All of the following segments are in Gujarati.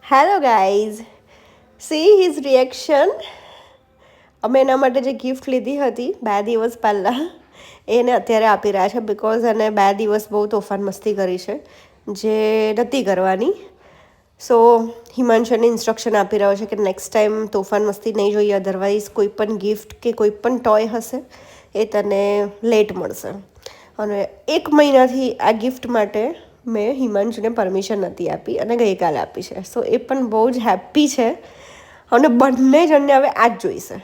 Hello guys, see his reaction. અમે એના માટે જે ગિફ્ટ લીધી હતી 2 દિવસ પહેલાં એને અત્યારે આપી રહ્યા છે. બિકોઝ એને 2 દિવસ બહુ તોફાન મસ્તી કરી છે જે નથી કરવાની. સો હિમાંશુને ઇન્સ્ટ્રક્શન આપી રહ્યો છે કે નેક્સ્ટ ટાઈમ તોફાન મસ્તી નહીં જોઈએ. અધરવાઇઝ કોઈ પણ ગિફ્ટ કે કોઈ પણ ટોય હશે એ તને લેટ મળશે. અને 1 મહિનાથી આ ગિફ્ટ માટે મેં હિમાંશુને પરમિશન નથી આપી અને ગઈકાલે આપી છે. સો એ પણ બહુ જ હેપ્પી છે અને બંને જણને હવે આ જ જોઈશે.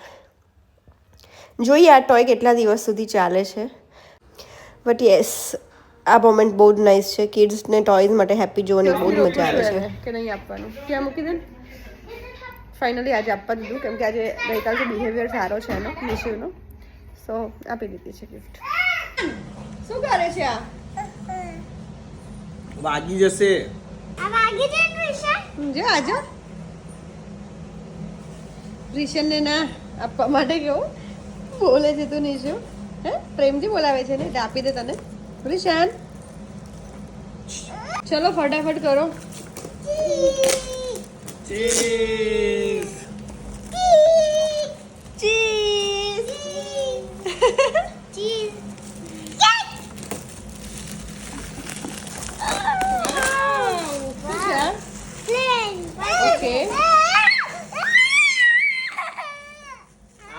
જોઈએ આ ટોય કેટલા દિવસ સુધી ચાલે છે. બટ યસ, આ મોમેન્ટ બહુ જ નાઇસ છે. કિડ્સને ટોયઝ માટે હેપ્પી જોવાની બહુ જ મજા આવે છે. કે નહીં આપવાનું, ક્યાં મૂકી દે. ફાઇનલી આજે આપવા દીધું કેમ કે આજે ગઈકાલથી બિહેવિયર સારો છે એનો, નિશુનો. સો આપી દીધી છે ગિફ્ટ. શું કરે છે આ? વાગી જશે. આ વાગી જાય નિશા. જો આજો રિશનને ના આપવા માટે કેવું બોલે છે તું નિશુ. હે પ્રેમથી બોલાવે છે ને એટલે આપી દે તને. રિશાન ચલો ફટાફટ કરો. ચીઝ. Cheese cheese. ઓકે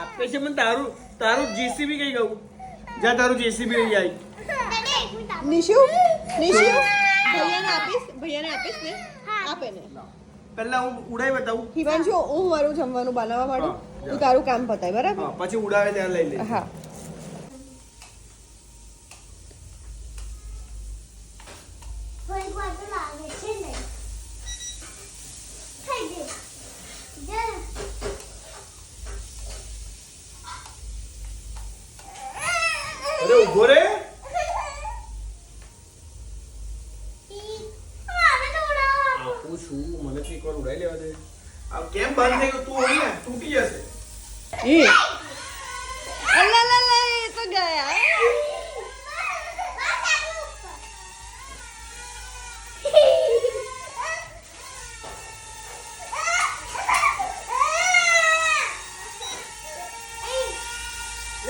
આપે છે મને તારું જેસીબી કઈ ગયું. જા તારું જેસીબી લઈ આવી. નિશુ ભૈયાને આપીશ ને. આપે ને પહેલા હું ઉડાઈ બતાવું. હિમાંશુ, હું મારું જમવાનું બનાવવા માંડું, તું તારું કામ પતાય. બરાબર? હા, પછી ઉડાવે ત્યાં લઈ લે. હા. કોઈ બાજુ લાગે છે ને. થઈ ગયું. જા. અરે ઉભો રે. આપું છું, મને એક વાર ઉડાઈ લેવા દે. આ કેમ બંધ થઈ ગયું? તું હોય ને તૂટી જશે. અલ્લા એ તો ગયા.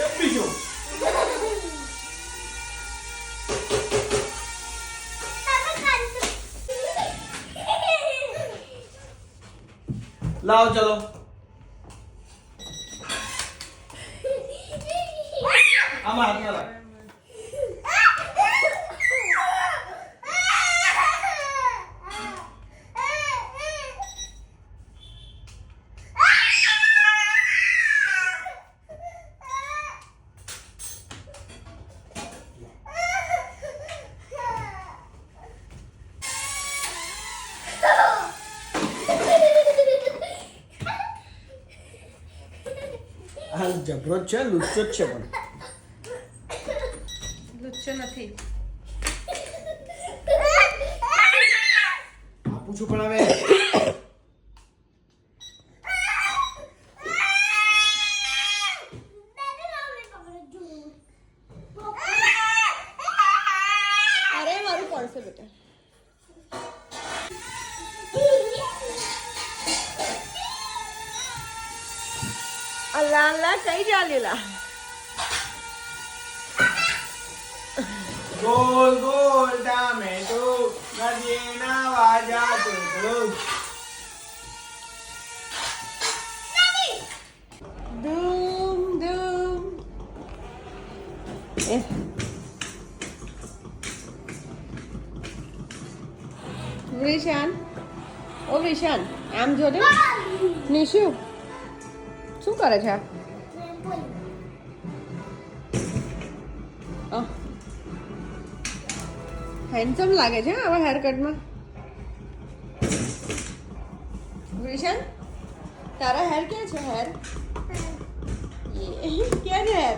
એક બીજું. લાવો ચલો. આમાં હાથમાં લાગ. આ જબરો જ છે, લુચ્ચો જ છે પણ. લુચ્ચો નથી. આપું છું પણ હવે અરે મારું પડશે બેટા. અલ્લા કઈ ચાલેલા. ગોલ ગોલ ટામેટો નદીના વાજા ટોટલો. ધૂમ ધૂમ. વિશાન, ઓ વિશાન, આમ જો ને. નિશુ શું કરે છે આ? હેન્ડસમ લાગે છે આવા હેરકટમાં. વિશાન, તારા હેર ક્યાં છે? હેર ક્યાં છે? હેર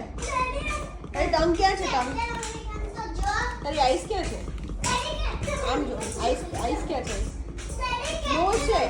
તારી ટંગ ક્યાં છે? ટંગ તારી આઈસ ક્યાં છે? આમ જો, આઈસ ક્યાં છે? નોઝ છે.